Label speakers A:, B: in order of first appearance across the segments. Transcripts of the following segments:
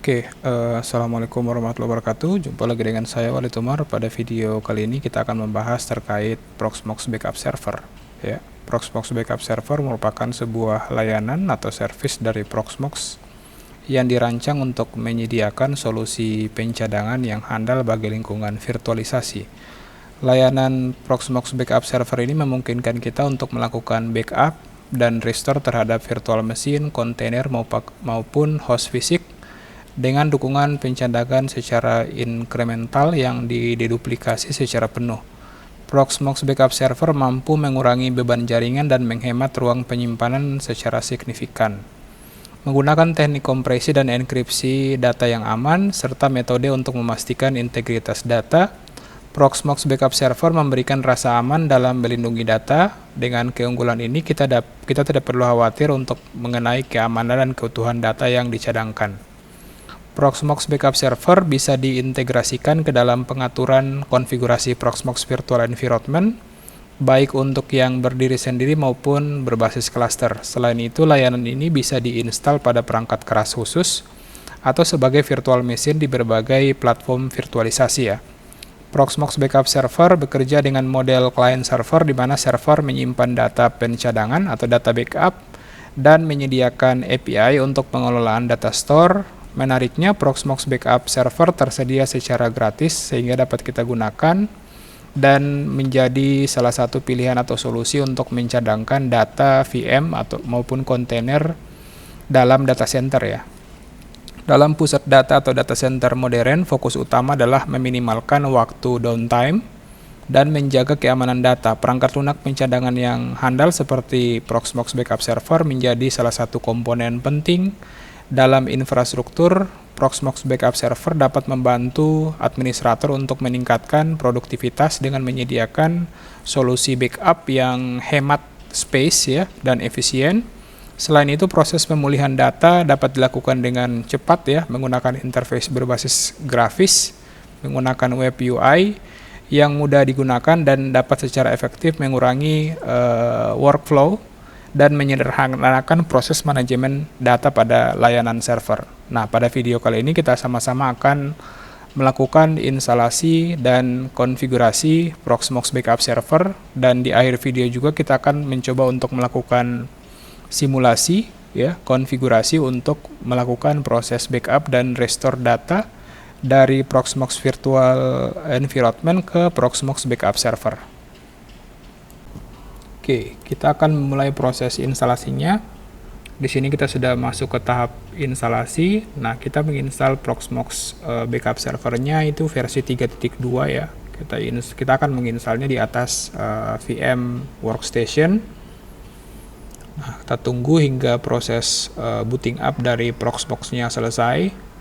A: Assalamualaikum warahmatullahi wabarakatuh. Jumpa lagi dengan saya Walid Umar. Pada video kali ini kita akan membahas terkait Proxmox Backup Server. Ya, Proxmox Backup Server merupakan sebuah layanan atau service dari Proxmox yang dirancang untuk menyediakan solusi pencadangan yang handal bagi lingkungan virtualisasi. Layanan Proxmox Backup Server ini memungkinkan kita untuk melakukan backup dan restore terhadap virtual machine, kontainer maupun host fisik dengan dukungan pencadangan secara inkremental yang diduplikasi secara penuh. Proxmox Backup Server mampu mengurangi beban jaringan dan menghemat ruang penyimpanan secara signifikan. Menggunakan teknik kompresi dan enkripsi data yang aman, serta metode untuk memastikan integritas data, Proxmox Backup Server memberikan rasa aman dalam melindungi data. Dengan keunggulan ini, kita tidak perlu khawatir untuk mengenai keamanan dan keutuhan data yang dicadangkan. Proxmox Backup Server bisa diintegrasikan ke dalam pengaturan konfigurasi Proxmox Virtual Environment, baik untuk yang berdiri sendiri maupun berbasis cluster. Selain itu, layanan ini bisa diinstal pada perangkat keras khusus atau sebagai virtual machine di berbagai platform virtualisasi ya. Proxmox Backup Server bekerja dengan model client server di mana server menyimpan data pencadangan atau data backup dan menyediakan API untuk pengelolaan data store. Menariknya, Proxmox Backup Server tersedia secara gratis sehingga dapat kita gunakan dan menjadi salah satu pilihan atau solusi untuk mencadangkan data VM maupun kontainer dalam data center ya. Dalam pusat data atau data center modern, fokus utama adalah meminimalkan waktu downtime dan menjaga keamanan data. Perangkat lunak pencadangan yang handal seperti Proxmox Backup Server menjadi salah satu komponen penting dalam infrastruktur. Proxmox Backup Server dapat membantu administrator untuk meningkatkan produktivitas dengan menyediakan solusi backup yang hemat space ya dan efisien. Selain itu, proses pemulihan data dapat dilakukan dengan cepat ya, menggunakan interface berbasis grafis, menggunakan web UI yang mudah digunakan dan dapat secara efektif mengurangi workflow dan menyederhanakan proses manajemen data pada layanan server. Nah, pada video kali ini kita sama-sama akan melakukan instalasi dan konfigurasi Proxmox Backup Server, dan di akhir video juga kita akan mencoba untuk melakukan simulasi ya, konfigurasi untuk melakukan proses backup dan restore data dari Proxmox Virtual Environment ke Proxmox Backup Server. Kita akan memulai proses instalasinya. Di sini kita sudah masuk ke tahap instalasi. Nah, kita menginstal Proxmox Backup Servernya itu versi 3.2 ya. Kita akan menginstalnya di atas VM Workstation. Nah, kita tunggu hingga proses booting up dari Proxmox-nya selesai.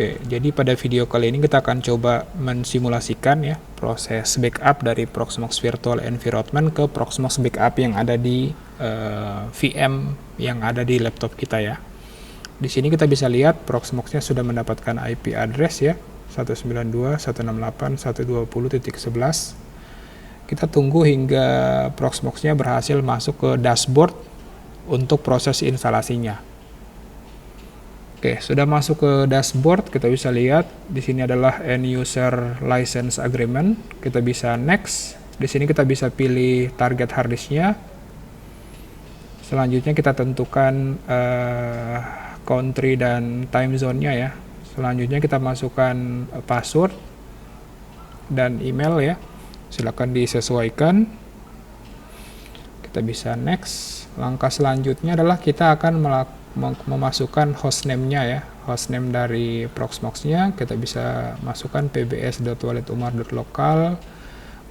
A: Jadi pada video kali ini kita akan coba mensimulasikan ya proses backup dari Proxmox Virtual Environment ke Proxmox Backup yang ada di VM yang ada di laptop kita ya. Di sini kita bisa lihat Proxmox-nya sudah mendapatkan IP address ya 192.168.120.11. Kita tunggu hingga Proxmox-nya berhasil masuk ke dashboard untuk proses instalasinya. Sudah masuk ke dashboard, kita bisa lihat di sini adalah End User License Agreement. Kita bisa next. Di sini kita bisa pilih target hard disk-nya. Selanjutnya kita tentukan country dan time zone-nya ya. Selanjutnya kita masukkan password dan email ya. Silakan disesuaikan. Kita bisa next. Langkah selanjutnya adalah kita akan memasukkan hostname-nya ya, hostname dari Proxmox-nya. Kita bisa masukkan pbs.walidumar.local.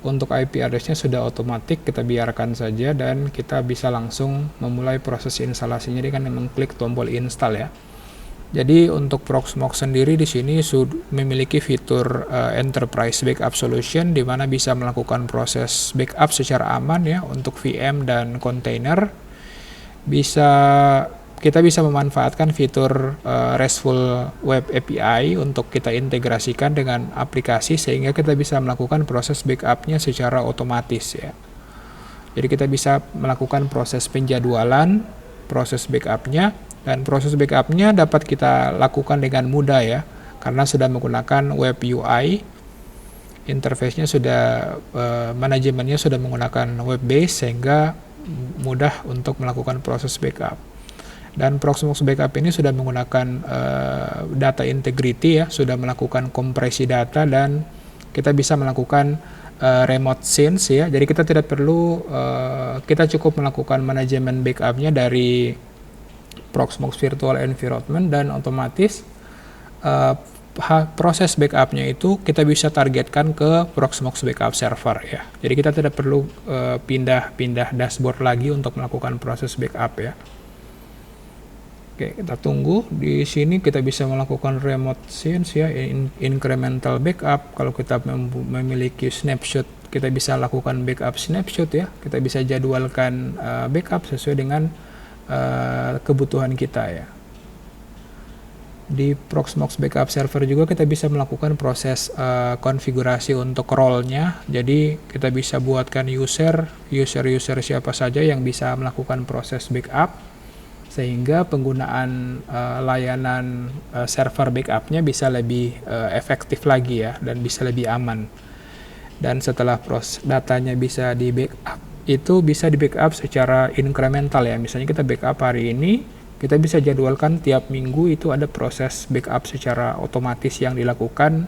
A: Untuk IP address-nya sudah otomatis, kita biarkan saja dan kita bisa langsung memulai proses instalasinya dengan mengklik tombol install ya. Jadi untuk Proxmox sendiri di sini memiliki fitur Enterprise Backup Solution di mana bisa melakukan proses backup secara aman ya untuk VM dan kontainer. Kita bisa memanfaatkan fitur RESTful Web API untuk kita integrasikan dengan aplikasi sehingga kita bisa melakukan proses backup-nya secara otomatis ya. Jadi kita bisa melakukan proses penjadwalan, proses backupnya, dan proses backupnya dapat kita lakukan dengan mudah ya, karena sudah menggunakan web UI. Interface-nya sudah, manajemennya sudah menggunakan web base sehingga mudah untuk melakukan proses backup. Dan Proxmox Backup ini sudah menggunakan data integrity ya, sudah melakukan kompresi data, dan kita bisa melakukan remote sync ya. Jadi kita tidak perlu, kita cukup melakukan manajemen backupnya dari Proxmox Virtual Environment, dan otomatis proses backupnya itu kita bisa targetkan ke Proxmox Backup Server ya. Jadi kita tidak perlu pindah-pindah dashboard lagi untuk melakukan proses backup ya. Oke, kita tunggu. Di sini kita bisa melakukan remote sync ya, incremental backup. Kalau kita memiliki snapshot, kita bisa lakukan backup snapshot ya. Kita bisa jadwalkan backup sesuai dengan kebutuhan kita ya. Di Proxmox Backup Server juga kita bisa melakukan proses konfigurasi untuk role-nya. Jadi kita bisa buatkan user siapa saja yang bisa melakukan proses backup, sehingga penggunaan layanan server backupnya bisa lebih efektif lagi ya, dan bisa lebih aman. Dan setelah datanya bisa di backup, itu bisa di backup secara incremental ya. Misalnya kita backup hari ini, kita bisa jadwalkan tiap minggu itu ada proses backup secara otomatis yang dilakukan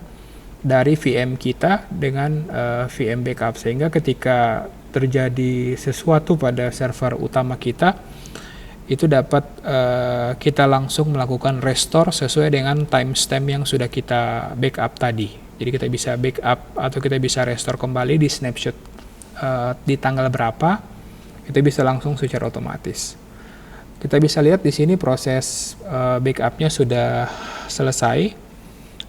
A: dari VM kita dengan VM backup, sehingga ketika terjadi sesuatu pada server utama kita, itu dapat kita langsung melakukan restore sesuai dengan timestamp yang sudah kita backup tadi. Jadi kita bisa backup atau kita bisa restore kembali di snapshot di tanggal berapa, itu bisa langsung secara otomatis. Kita bisa lihat di sini proses backupnya sudah selesai,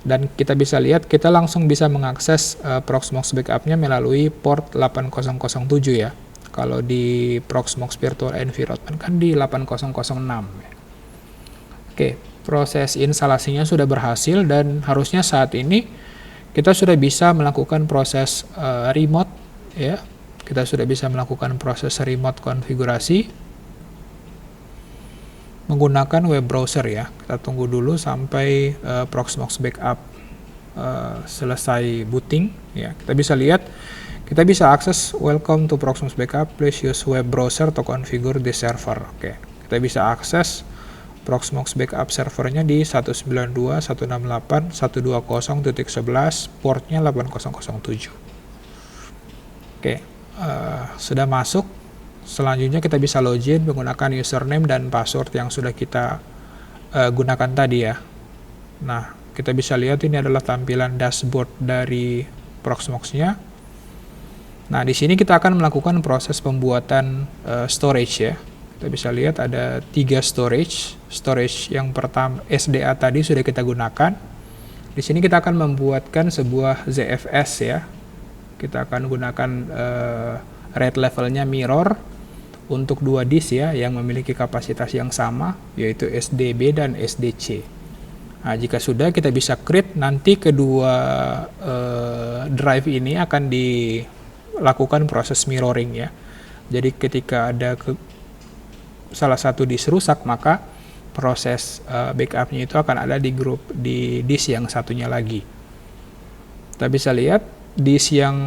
A: dan kita bisa lihat kita langsung bisa mengakses Proxmox backupnya melalui port 8007 ya. Kalau di Proxmox Virtual Environment kan di 8006 ya. Oke, proses instalasinya sudah berhasil, dan harusnya saat ini kita sudah bisa melakukan proses remote ya. Kita sudah bisa melakukan proses remote konfigurasi menggunakan web browser ya. Kita tunggu dulu sampai Proxmox Backup selesai booting ya. Kita bisa lihat, kita bisa akses welcome to Proxmox Backup, please use web browser to configure the server. Oke, kita bisa akses Proxmox Backup servernya di 192.168.120.11, portnya 8007. Oke, sudah masuk. Selanjutnya kita bisa login menggunakan username dan password yang sudah kita gunakan tadi ya. Nah, kita bisa lihat ini adalah tampilan dashboard dari Proxmox-nya. Nah, di sini kita akan melakukan proses pembuatan storage ya. Kita bisa lihat ada 3 storage. Storage yang pertama SDA tadi sudah kita gunakan. Di sini kita akan membuatkan sebuah ZFS ya. Kita akan gunakan rate levelnya mirror untuk 2 disk ya, yang memiliki kapasitas yang sama, yaitu SDB dan SDC. Nah, jika sudah, kita bisa create. Nanti kedua drive ini akan dilakukan proses mirroring ya. Jadi ketika ada salah satu disk rusak, maka proses backupnya itu akan ada di disk yang satunya lagi. Kita bisa lihat disk yang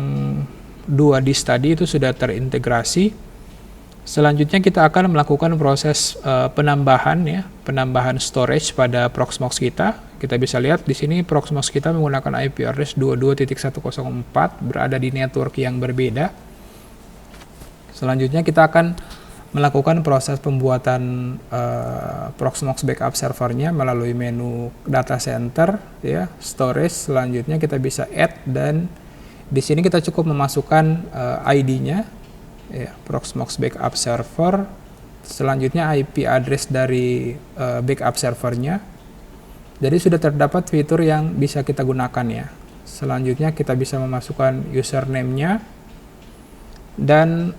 A: 2 disk tadi itu sudah terintegrasi. Selanjutnya kita akan melakukan proses penambahan ya, penambahan storage pada Proxmox kita. Kita bisa lihat di sini Proxmox kita menggunakan IP address 22.104, berada di network yang berbeda. Selanjutnya kita akan melakukan proses pembuatan Proxmox backup servernya melalui menu data center ya, storage. Selanjutnya kita bisa add, dan di sini kita cukup memasukkan ID-nya ya, Proxmox backup server. Selanjutnya IP address dari backup servernya. Jadi sudah terdapat fitur yang bisa kita gunakan ya. Selanjutnya kita bisa memasukkan username-nya, dan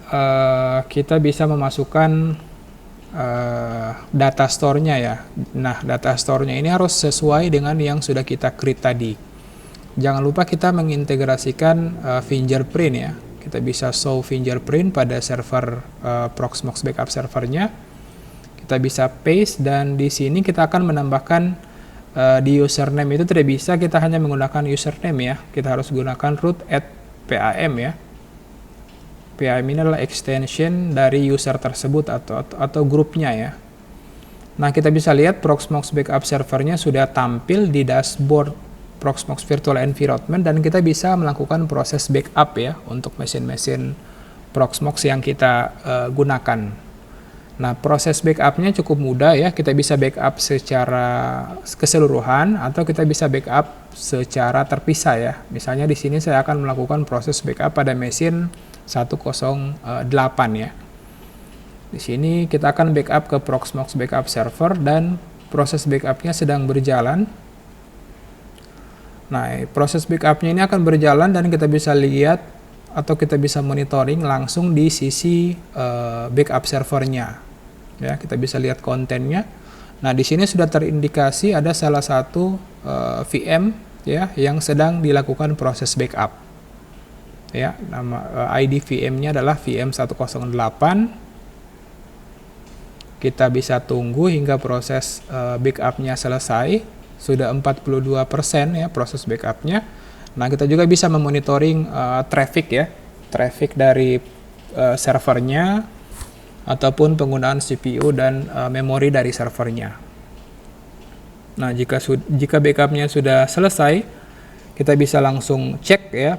A: kita bisa memasukkan data store-nya ya. Nah, data store-nya ini harus sesuai dengan yang sudah kita create tadi. Jangan lupa kita mengintegrasikan fingerprint ya. Kita bisa show fingerprint pada server Proxmox backup servernya. Kita bisa paste, dan di sini kita akan menambahkan di username itu tidak bisa kita hanya menggunakan username ya. Kita harus gunakan root @pam ya. PAM ini adalah extension dari user tersebut atau grupnya ya. Nah, kita bisa lihat Proxmox Backup Servernya sudah tampil di dashboard Proxmox Virtual Environment, dan kita bisa melakukan proses backup ya untuk mesin-mesin Proxmox yang kita gunakan. Nah, proses backupnya cukup mudah ya. Kita bisa backup secara keseluruhan atau kita bisa backup secara terpisah ya. Misalnya di sini saya akan melakukan proses backup pada mesin 108 ya. Di sini kita akan backup ke Proxmox Backup Server dan proses backupnya sedang berjalan. Nah, proses backupnya ini akan berjalan dan kita bisa lihat atau kita bisa monitoring langsung di sisi backup servernya. Ya, kita bisa lihat kontennya. Nah, di sini sudah terindikasi ada salah satu VM ya yang sedang dilakukan proses backup. Ya, nama ID VM-nya adalah VM108. Kita bisa tunggu hingga proses backupnya selesai. Sudah 42% ya proses backupnya. Nah, kita juga bisa memonitoring traffic ya, traffic dari servernya ataupun penggunaan CPU dan memori dari servernya. Nah, jika backupnya sudah selesai, kita bisa langsung cek ya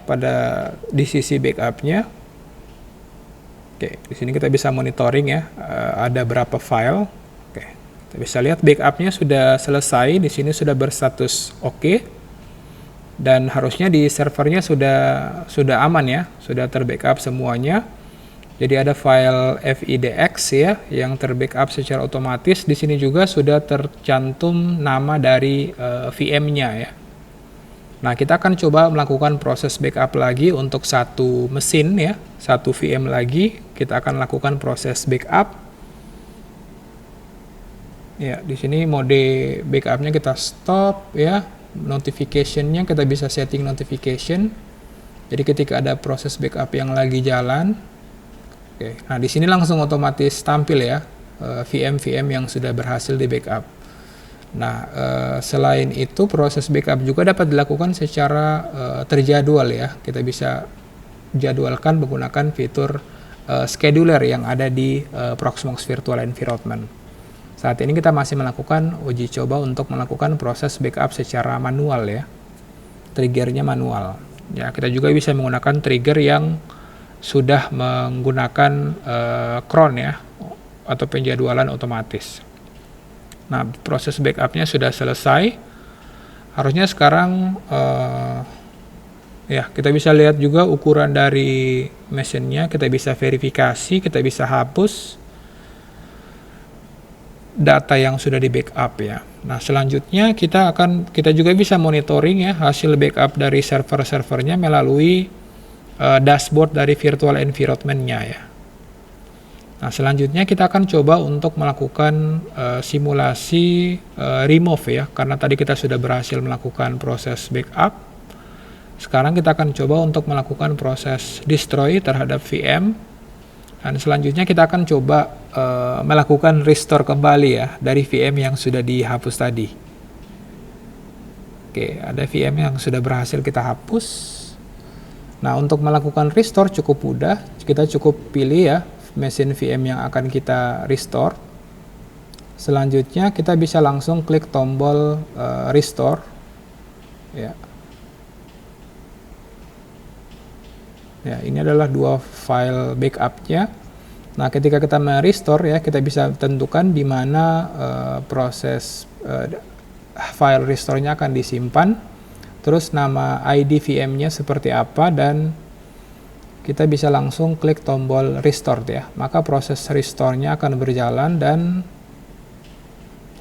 A: di sisi backupnya. Oke, di sini kita bisa monitoring ya, ada berapa file. Oke, kita bisa lihat backupnya sudah selesai. Di sini sudah berstatus oke, dan harusnya di servernya sudah aman ya, sudah terbackup semuanya. Jadi ada file FIDX ya yang terbackup secara otomatis. Di sini juga sudah tercantum nama dari VM-nya ya. Nah, kita akan coba melakukan proses backup lagi untuk satu mesin ya, satu VM lagi. Kita akan lakukan proses backup. Ya, di sini mode backupnya kita stop ya. Notification-nya kita bisa setting notification. Jadi ketika ada proses backup yang lagi jalan, oke. Nah, di sini langsung otomatis tampil ya VM-VM yang sudah berhasil di backup. Nah, selain itu proses backup juga dapat dilakukan secara terjadwal ya. Kita bisa jadwalkan menggunakan fitur scheduler yang ada di Proxmox Virtual Environment. Saat ini kita masih melakukan uji coba untuk melakukan proses backup secara manual ya. Triggernya manual. Ya, kita juga bisa menggunakan trigger yang sudah menggunakan cron ya, atau penjadwalan otomatis. Nah, proses backupnya sudah selesai. Harusnya sekarang ya kita bisa lihat juga ukuran dari mesinnya. Kita bisa verifikasi, kita bisa hapus data yang sudah di backup ya. Nah, selanjutnya kita juga bisa monitoring ya hasil backup dari server-servernya melalui dashboard dari virtual environment-nya ya. Nah, selanjutnya kita akan coba untuk melakukan simulasi remove ya, karena tadi kita sudah berhasil melakukan proses backup. Sekarang kita akan coba untuk melakukan proses destroy terhadap VM, dan selanjutnya kita akan coba melakukan restore kembali ya dari VM yang sudah dihapus tadi. Oke, ada VM yang sudah berhasil kita hapus. Nah, untuk melakukan restore cukup mudah. Kita cukup pilih ya mesin VM yang akan kita restore. Selanjutnya kita bisa langsung klik tombol restore ya. Ya, ini adalah dua file backupnya. Nah, ketika kita merestore ya, kita bisa tentukan di mana proses file restore-nya akan disimpan, terus nama ID VM-nya seperti apa, dan kita bisa langsung klik tombol restore ya. Maka proses restore-nya akan berjalan dan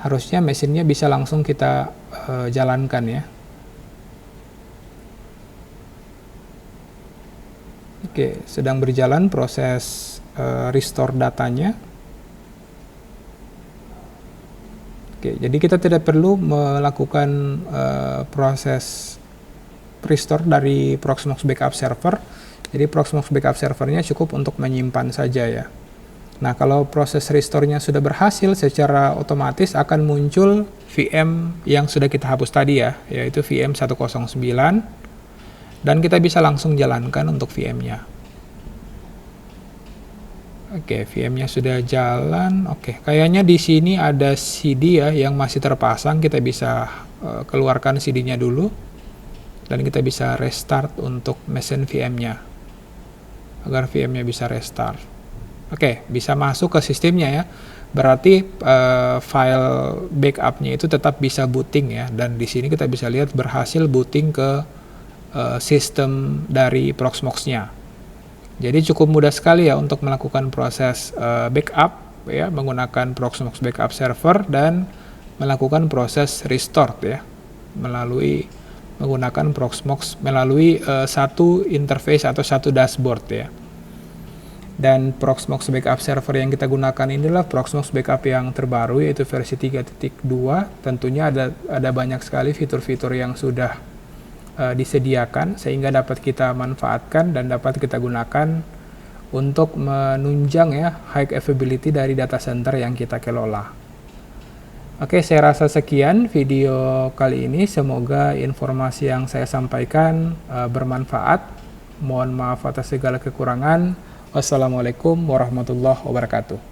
A: harusnya mesinnya bisa langsung kita jalankan ya. Oke, sedang berjalan proses restore datanya. Oke, jadi kita tidak perlu melakukan proses restore dari Proxmox Backup Server. Jadi Proxmox Backup Servernya cukup untuk menyimpan saja ya. Nah, kalau proses restore-nya sudah berhasil, secara otomatis akan muncul VM yang sudah kita hapus tadi ya, yaitu VM 109, dan kita bisa langsung jalankan untuk VM-nya. Oke, VM-nya sudah jalan. Oke, kayaknya di sini ada CD ya yang masih terpasang. Kita bisa keluarkan CD-nya dulu, dan kita bisa restart untuk mesin VM-nya, agar VM-nya bisa restart. Oke, bisa masuk ke sistemnya ya. Berarti file backup-nya itu tetap bisa booting ya. Dan di sini kita bisa lihat berhasil booting ke sistem dari Proxmox-nya. Jadi cukup mudah sekali ya untuk melakukan proses backup ya menggunakan Proxmox Backup Server dan melakukan proses restore ya menggunakan Proxmox melalui satu interface atau satu dashboard ya. Dan Proxmox Backup Server yang kita gunakan inilah Proxmox Backup yang terbaru, yaitu versi 3.2. Tentunya ada banyak sekali fitur-fitur yang sudah disediakan sehingga dapat kita manfaatkan dan dapat kita gunakan untuk menunjang ya high availability dari data center yang kita kelola. Oke, saya rasa sekian video kali ini. Semoga informasi yang saya sampaikan bermanfaat. Mohon maaf atas segala kekurangan. Wassalamualaikum warahmatullahi wabarakatuh.